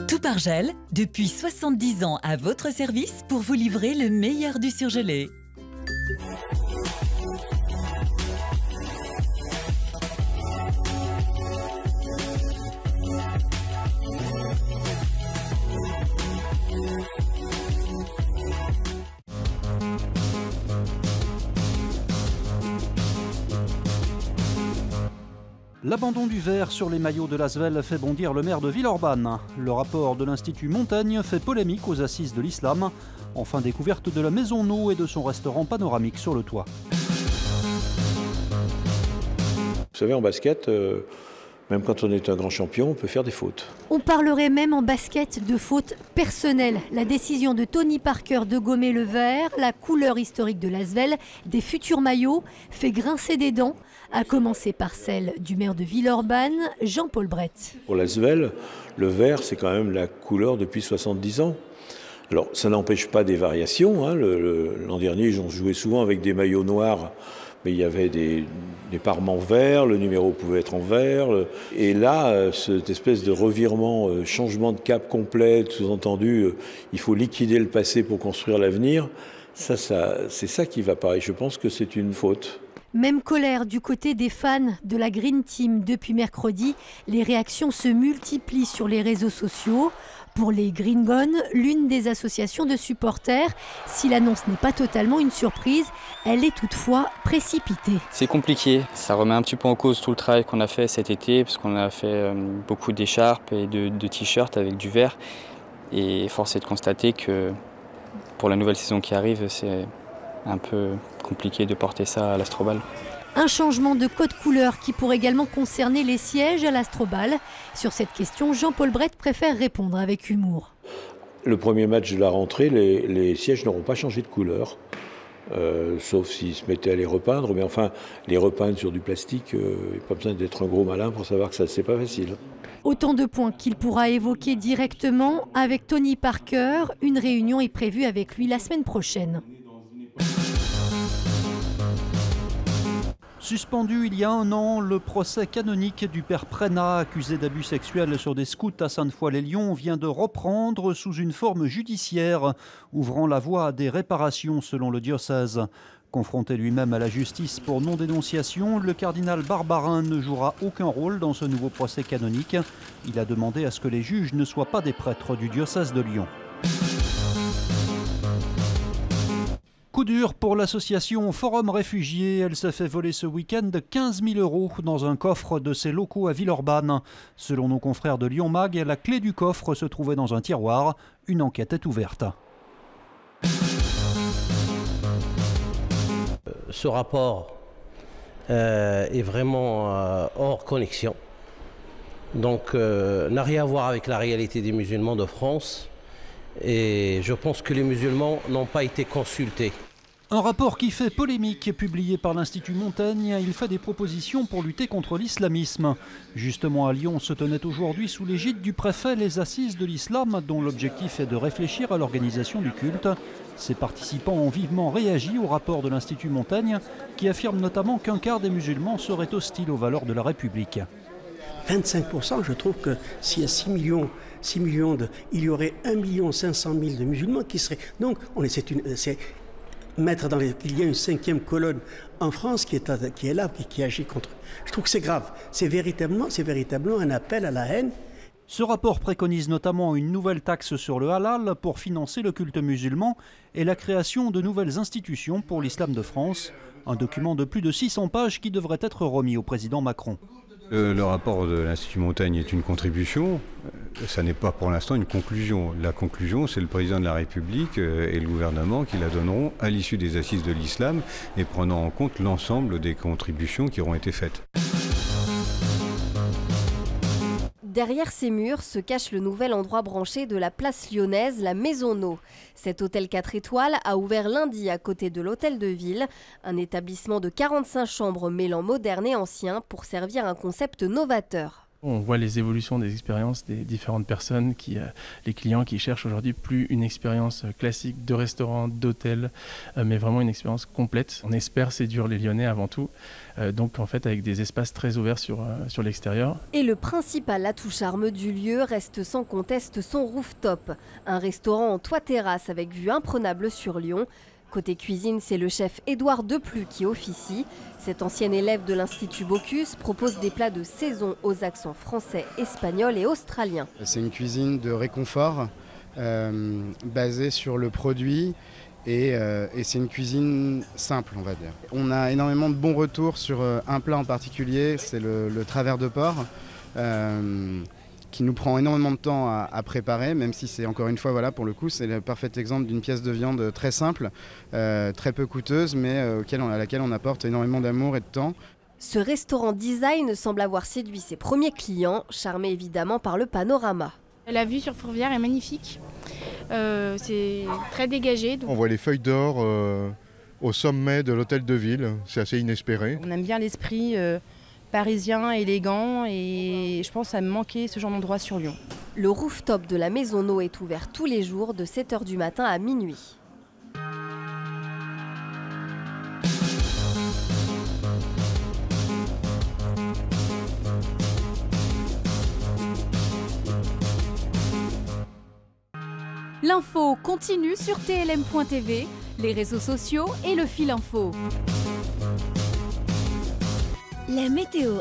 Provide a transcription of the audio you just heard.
Toupargel, depuis 70 ans à votre service pour vous livrer le meilleur du surgelé. L'abandon du verre sur les maillots de l'Asvel fait bondir le maire de Villeurbanne. Le rapport de l'Institut Montaigne fait polémique aux assises de l'islam. Enfin, découverte de la Maison No et de son restaurant panoramique sur le toit. Vous savez, en basket, même quand on est un grand champion, on peut faire des fautes. On parlerait même en basket de faute personnelle. La décision de Tony Parker de gommer le vert, la couleur historique de l'Asvel, des futurs maillots, fait grincer des dents, à commencer par celle du maire de Villeurbanne, Jean-Paul Brett. Pour l'Asvel, le vert, c'est quand même la couleur depuis 70 ans. Alors, ça n'empêche pas des variations. Hein. L'an dernier, on jouait souvent avec des maillots noirs, mais il y avait des parements verts, le numéro pouvait être en vert. Et là, cette espèce de revirement, changement de cap complet, sous-entendu, il faut liquider le passé pour construire l'avenir, c'est ça qui va pas. Et je pense que c'est une faute. Même colère du côté des fans de la Green Team depuis mercredi. Les réactions se multiplient sur les réseaux sociaux. Pour les Green Gone, l'une des associations de supporters, si l'annonce n'est pas totalement une surprise, elle est toutefois précipitée. C'est compliqué, ça remet un petit peu en cause tout le travail qu'on a fait cet été, parce qu'on a fait beaucoup d'écharpes et de t-shirts avec du vert. Et force est de constater que pour la nouvelle saison qui arrive, c'est un peu compliqué de porter ça à l'Astrobal. Un changement de code couleur qui pourrait également concerner les sièges à l'Astrobal. Sur cette question, Jean-Paul Brett préfère répondre avec humour. Le premier match de la rentrée, les sièges n'auront pas changé de couleur, sauf s'ils se mettaient à les repeindre. Mais enfin, les repeindre sur du plastique, il n'y a pas besoin d'être un gros malin pour savoir que ça, c'est pas facile. Autant de points qu'il pourra évoquer directement avec Tony Parker. Une réunion est prévue avec lui la semaine prochaine. Suspendu il y a un an, le procès canonique du père Prénat, accusé d'abus sexuels sur des scouts à Sainte-Foy-les-Lyons, vient de reprendre sous une forme judiciaire, ouvrant la voie à des réparations selon le diocèse. Confronté lui-même à la justice pour non-dénonciation, le cardinal Barbarin ne jouera aucun rôle dans ce nouveau procès canonique. Il a demandé à ce que les juges ne soient pas des prêtres du diocèse de Lyon. Coup dur pour l'association Forum Réfugiés. Elle s'est fait voler ce week-end 15 000 € dans un coffre de ses locaux à Villeurbanne. Selon nos confrères de Lyon Mag, la clé du coffre se trouvait dans un tiroir. Une enquête est ouverte. Ce rapport est vraiment hors connexion. Donc n'a rien à voir avec la réalité des musulmans de France. Et je pense que les musulmans n'ont pas été consultés. Un rapport qui fait polémique, publié par l'Institut Montaigne, il fait des propositions pour lutter contre l'islamisme. Justement à Lyon se tenaient aujourd'hui sous l'égide du préfet les assises de l'islam, dont l'objectif est de réfléchir à l'organisation du culte. Ces participants ont vivement réagi au rapport de l'Institut Montaigne, qui affirme notamment qu'un quart des musulmans seraient hostiles aux valeurs de la République. 25%, je trouve que s'il y a 6 millions il y aurait 1 500 000 de musulmans qui seraient... Donc, c'est mettre il y a une 5e colonne en France qui est là, qui agit contre... Je trouve que c'est grave. C'est véritablement un appel à la haine. Ce rapport préconise notamment une nouvelle taxe sur le halal pour financer le culte musulman et la création de nouvelles institutions pour l'islam de France. Un document de plus de 600 pages qui devrait être remis au président Macron. Le rapport de l'Institut Montaigne est une contribution, ça n'est pas pour l'instant une conclusion. La conclusion, c'est le président de la République et le gouvernement qui la donneront à l'issue des assises de l'islam et prenant en compte l'ensemble des contributions qui auront été faites. Derrière ces murs se cache le nouvel endroit branché de la place lyonnaise, la Maison No. Cet hôtel 4 étoiles a ouvert lundi à côté de l'hôtel de ville, un établissement de 45 chambres mêlant moderne et ancien pour servir un concept novateur. On voit les évolutions des expériences des différentes personnes, les clients qui cherchent aujourd'hui plus une expérience classique de restaurant, d'hôtel, mais vraiment une expérience complète. On espère séduire les Lyonnais avant tout, donc en fait avec des espaces très ouverts sur l'extérieur. Et le principal atout charme du lieu reste sans conteste son rooftop, un restaurant en toit-terrasse avec vue imprenable sur Lyon. Côté cuisine, c'est le chef Édouard Deplu qui officie. Cet ancien élève de l'Institut Bocuse propose des plats de saison aux accents français, espagnol et australien. C'est une cuisine de réconfort basée sur le produit et c'est une cuisine simple, on va dire. On a énormément de bons retours sur un plat en particulier, c'est le travers de porc. Qui nous prend énormément de temps à préparer, même si c'est encore une fois, voilà, pour le coup, c'est le parfait exemple d'une pièce de viande très simple, très peu coûteuse, mais à laquelle on apporte énormément d'amour et de temps. Ce restaurant design semble avoir séduit ses premiers clients, charmés évidemment par le panorama. La vue sur Fourvière est magnifique, c'est très dégagé. On voit les feuilles d'or au sommet de l'hôtel de ville, c'est assez inespéré. On aime bien l'esprit parisien, élégant, et je pense que ça me manquait ce genre d'endroit sur Lyon. Le rooftop de la Maison No est ouvert tous les jours de 7h du matin à minuit. L'info continue sur TLM.tv, les réseaux sociaux et le fil info. La météo.